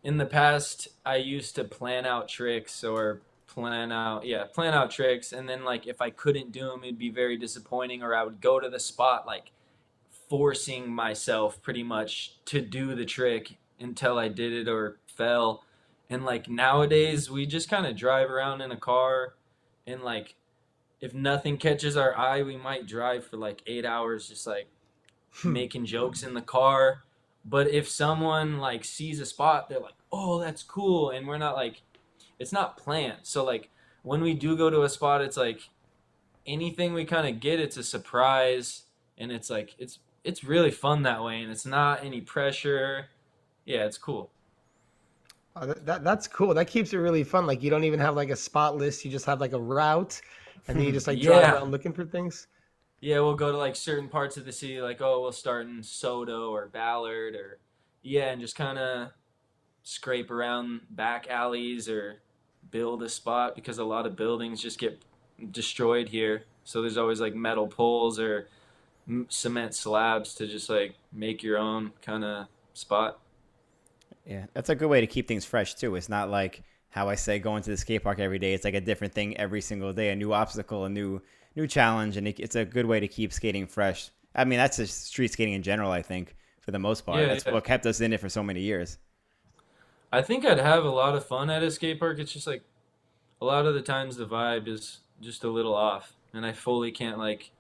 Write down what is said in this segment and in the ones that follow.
in the past I used to plan out tricks or plan out tricks, and then like if I couldn't do them, it'd be very disappointing, or I would go to the spot like forcing myself pretty much to do the trick until I did it or fell. And like nowadays, we just kind of drive around in a car, and like if nothing catches our eye, we might drive for like 8 hours just like making jokes in the car. But if someone like sees a spot, they're like, "Oh, that's cool," and we're not like, it's not planned. So like when we do go to a spot, it's like anything we kind of get, it's a surprise, and it's like it's really fun that way, and it's not any pressure. Yeah, it's cool. That's cool. That keeps it really fun. Like you don't even have like a spot list. You just have like a route, and then you just like drive Yeah, around looking for things. yeah. We'll go to like certain parts of the city, like oh, we'll start in Soto or Ballard, or yeah, and just kind of scrape around back alleys or build a spot because a lot of buildings just get destroyed here. So there's always like metal poles or cement slabs to just like make your own kind of spot. Yeah, that's a good way to keep things fresh too. It's not like how I say going to the skate park every day. It's like a different thing every single day, a new obstacle, a new challenge, and it's a good way to keep skating fresh. I mean, that's just street skating in general. I think for the most part, Yeah, that's yeah. what kept us in it for so many years. I think I'd have a lot of fun at a skate park. It's just like a lot of the times the vibe is just a little off, and I fully can't like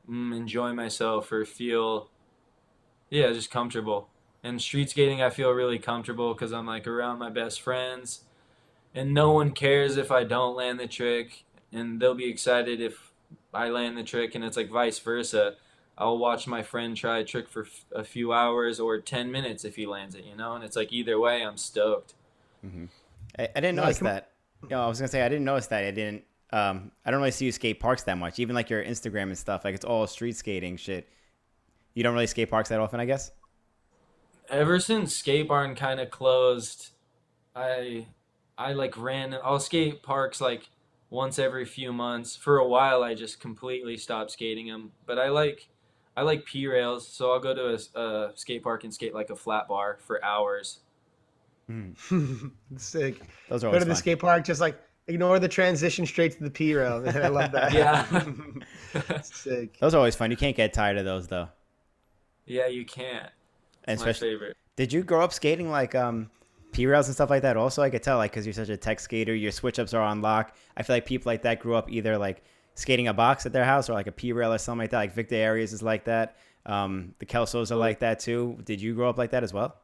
enjoy myself or feel yeah just comfortable. And street skating, I feel really comfortable because I'm like around my best friends, and no one cares if I don't land the trick, and they'll be excited if I land the trick, and it's like vice versa. I'll watch my friend try a trick for a few hours or 10 minutes if he lands it, and it's like either way, I'm stoked. Hmm. I didn't No, I notice can. that. I was gonna say I didn't notice that. I didn't. I don't really see you skate parks that much. Even like your Instagram and stuff. Like it's all street skating shit. You don't really skate parks that often, I guess. Ever since skate barn kind of closed, I I like I'll skate parks like once every few months. For a while I just completely stopped skating them, but I like P rails, so I'll go to a skate park and skate like a flat bar for hours. Mm. Sick. Those are Go always to the fun. skate park, just like ignore the transition straight to the P rail. Man, I love that. Yeah. Sick. Those are always fun. You can't get tired of those though. Yeah, you can't. It's And my especially, favorite. did you grow up skating like P rails and stuff like that? Also, I could tell like because you're such a tech skater, your switch ups are on lock. I feel like people like that grew up either like skating a box at their house or like a P rail or something like that. Like Victor Arias is like that. The Kelsos are Oh, like that too. Did you grow up like that as well?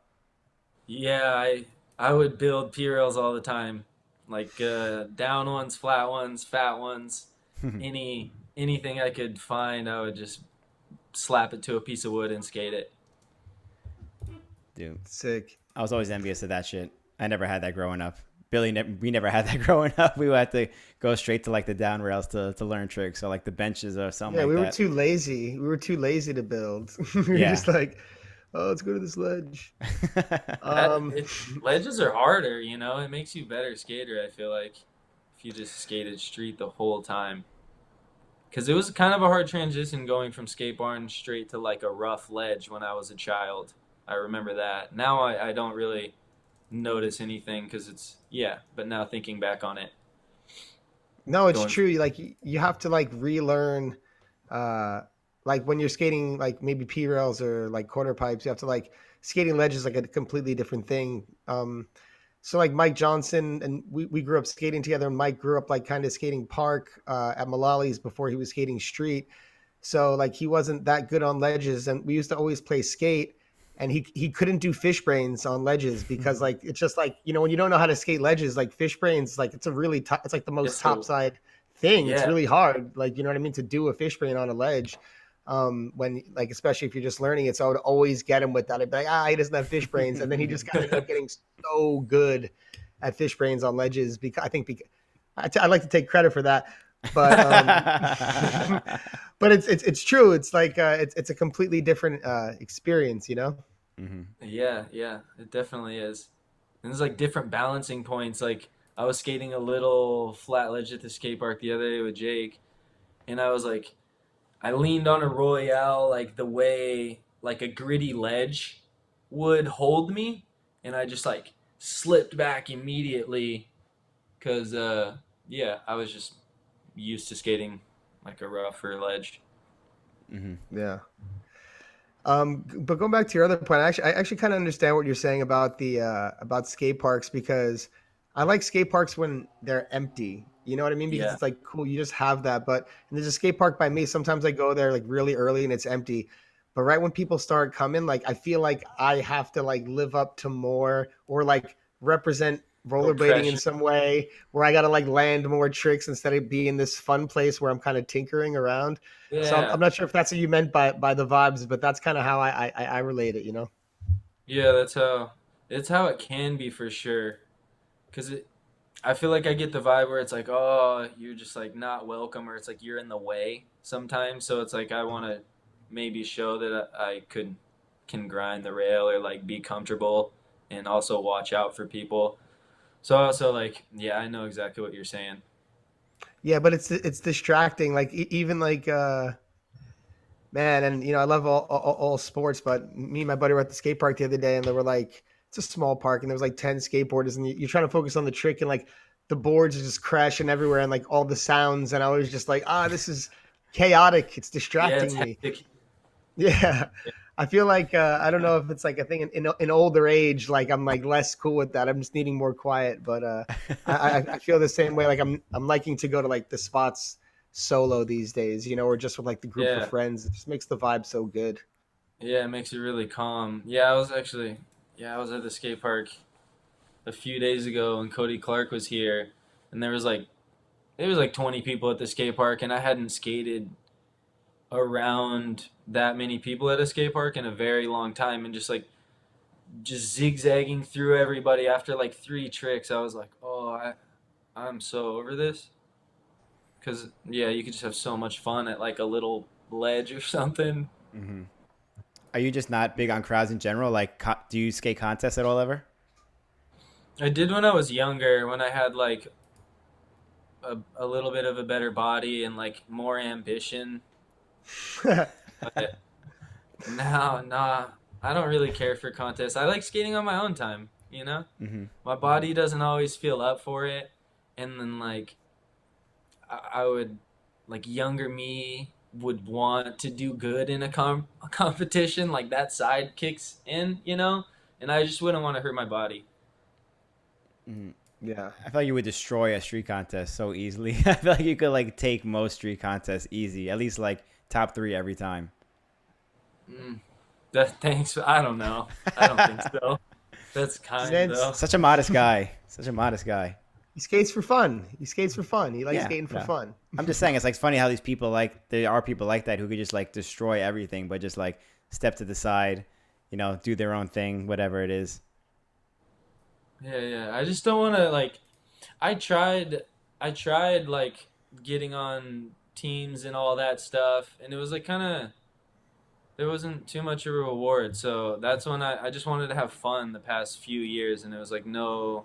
yeah, I would build P rails all the time. Like down ones, flat ones, fat ones, anything I could find, I would just slap it to a piece of wood and skate it. Dude, Sick. I was always envious of that shit. I never had that growing up. We never had that growing up. We had to go straight to like the down rails to learn tricks or like the benches or something Yeah, like we were that. too lazy. We were too lazy to build. We were Yeah. just like, oh, let's go to this ledge. That Um, it ledges are harder, It makes you a better skater, I feel like, if you just skated street the whole time. Because it was kind of a hard transition going from skate barn straight to like a rough ledge when I was a child. I remember that. Now I don't really notice anything because it's, yeah, but now thinking back on it, no, it's going true. from, Like you have to like relearn, uh, like when you're skating, like maybe P rails or like quarter pipes, you have to like skating ledges like a completely different thing. So like Mike Johnson and we grew up skating together. And Mike grew up like kind of skating park at Mullali's before he was skating street. So like he wasn't that good on ledges, and we used to always play skate. And he couldn't do fish brains on ledges because like it's just like when you don't know how to skate ledges, like fish brains, like it's a really it's like the most it's a, topside thing. It's yeah, really hard, like you know what I mean, to do a fish brain on a ledge. When like especially if you're just learning it, so I would always get him with that. I'd be like, he doesn't have fish brains, and then he just ended up getting so good at fish brains on ledges because I think because I like to take credit for that, but but it's true. It's like it's a completely different experience. Hmm. yeah, yeah, it definitely is. And there's like different balancing points. Like I was skating a little flat ledge at the skate park the other day with Jake, and I was like, I leaned on a Royale like the way like a gritty ledge would hold me, and I just like slipped back immediately because yeah, I was just used to skating like a rougher ledge. Hmm. Yeah. But going back to your other point, I actually kind of understand what you're saying about the about skate parks because I like skate parks when they're empty. You know what I mean? Because Yeah, it's like cool, you just have that. But and there's a skate park by me. Sometimes I go there like really early and it's empty. But right when people start coming, like I feel like I have to like live up to more or like represent little rollerblading in pressure. some way where I got to like land more tricks instead of being this fun place where I'm kind of tinkering around. So I'm Yeah, not sure if that's what you meant by the vibes, but that's kind of how I relate it, you know? yeah, that's how it can be for sure. Cause I feel like I get the vibe where it's like, oh, you're just like not welcome, or it's like you're in the way sometimes. So it's like I want to maybe show that I could can grind the rail or like be comfortable and also watch out for people. So also like, yeah, I know exactly what you're saying. Yeah, but it's distracting. Like even like man, and you know I love all sports, but me and my buddy were at the skate park the other day, and there were like it's a small park, and there was like 10 skateboarders, and you're trying to focus on the trick, and like the boards are just crashing everywhere, and like all the sounds, and I was just like, this is chaotic. It's Yeah, it's distracting me. hectic. Yeah. I feel like I don't know if it's like a thing in older age, like I'm like less cool with that. I'm just needing more quiet, but I feel the same way. Like I'm liking to go to like the spots solo these days, you know, or just with like the group of Yeah, friends. It just makes the vibe so good. yeah, it makes it really calm. Yeah, I was at the skate park a few days ago, and Cody Clark was here, and there was like 20 people at the skate park, and I hadn't skated around that many people at a skate park in a very long time, and just zigzagging through everybody after like three tricks. I was like, oh, I'm so over this because yeah, you could just have so much fun at like a little ledge or something. Hmm. Are you just not big on crowds in general? Like, do you skate contests at all ever? I did when I was younger, when I had like a little bit of a better body and like more ambition. But now, nah, I don't really care for contests. I like skating on my own time, you know? Hmm. My body doesn't always feel up for it. And then, like, I would, like, younger me would want to do good in a competition. Like, that side kicks in, you know? And I just wouldn't want to hurt my body. Hmm. Yeah. I feel like you would destroy a street contest so easily. I feel like you could like take most street contests easy, at least like top three every time. Mm, thanks. I don't know. I don't think so. That's kind, Nance, though. Such a modest guy. Such a modest guy. he skates for fun. He skates for fun. He likes Yeah, skating for no. fun. I'm just saying it's like funny how these people like there are people like that who could just like destroy everything, but just like step to the side, do their own thing, whatever it is. Yeah, yeah. I just don't want to, like, I tried I tried like getting on teams and all that stuff, and it was like kind of there wasn't too much of a reward. So that's when I just wanted to have fun the past few years, and it was like no,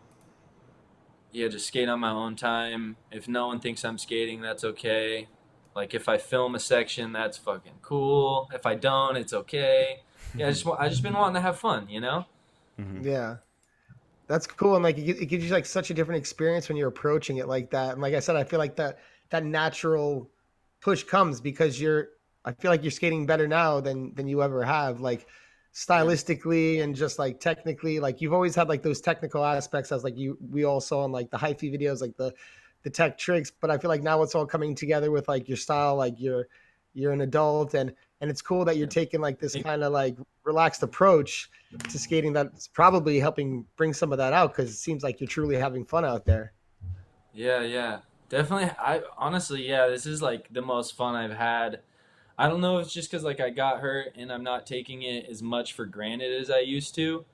yeah, just skate on my own time. If no one thinks I'm skating, that's okay. Like if I film a section, that's fucking cool. If I don't, it's okay. Yeah, I just been wanting to have fun, you know? Hmm. Yeah. That's cool, and like it gives you like such a different experience when you're approaching it like that. And like I said, I feel like that natural push comes because you're. I feel like you're skating better now than you ever have, like Yeah. stylistically and just like technically. Like you've always had like those technical aspects as like we all saw in like the hyphy videos, like the tech tricks. But I feel like now it's all coming together with like your style, like you're an adult, and it's cool that you're Yeah. taking like this kind of like relaxed approach to skating that's probably helping bring some of that out because it seems like you're truly having fun out there. Yeah, yeah. Definitely. I honestly, yeah, this is like the most fun I've had. I don't know if it's just because like I got hurt and I'm not taking it as much for granted as I used to.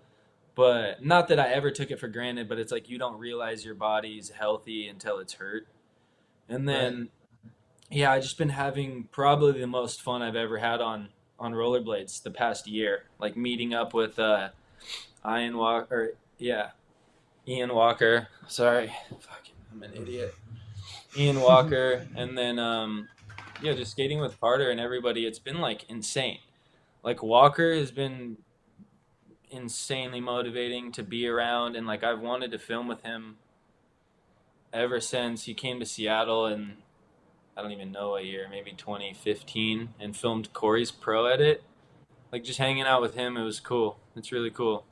But not that I ever took it for granted, but it's like you don't realize your body's healthy until it's hurt. And Right. then yeah, I just been having probably the most fun I've ever had on rollerblades the past year. Like meeting up with Ian Walker, or yeah, Ian Walker. Sorry, fucking, I'm an idiot. Ian Walker, and then yeah, just skating with Carter and everybody. It's been like insane. Like Walker has been insanely motivating to be around, and like I've wanted to film with him ever since he came to Seattle, and I don't even know a year, maybe 2015, and filmed Corey's pro edit. Like just hanging out with him, it was cool. It's really cool.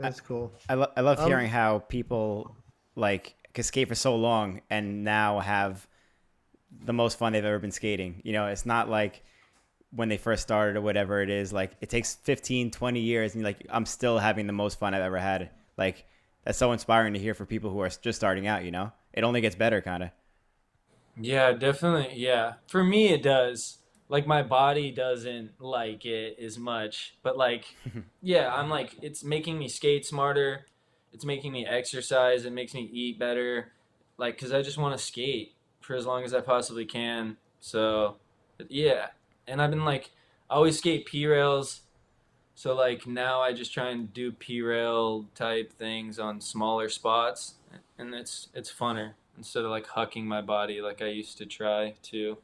I, That's cool. I love Um, hearing how people like can skate for so long and now have the most fun they've ever been skating. You know, it's not like when they first started or whatever it is. Like it takes 15, 20 years and you're like, I'm still having the most fun I've ever had. Like that's so inspiring to hear for people who are just starting out, you know? It only gets better kind of. Yeah, definitely. Yeah. For me, it does. Like, my body doesn't like it as much. But, like, yeah, I'm like, it's making me skate smarter. It's making me exercise. It makes me eat better. Like, because I just want to skate for as long as I possibly can. So, yeah. And I've been, like, I always skate P rails. So, like, now I just try and do P rail type things on smaller spots. And it's funner instead of, like, hucking my body like I used to try to.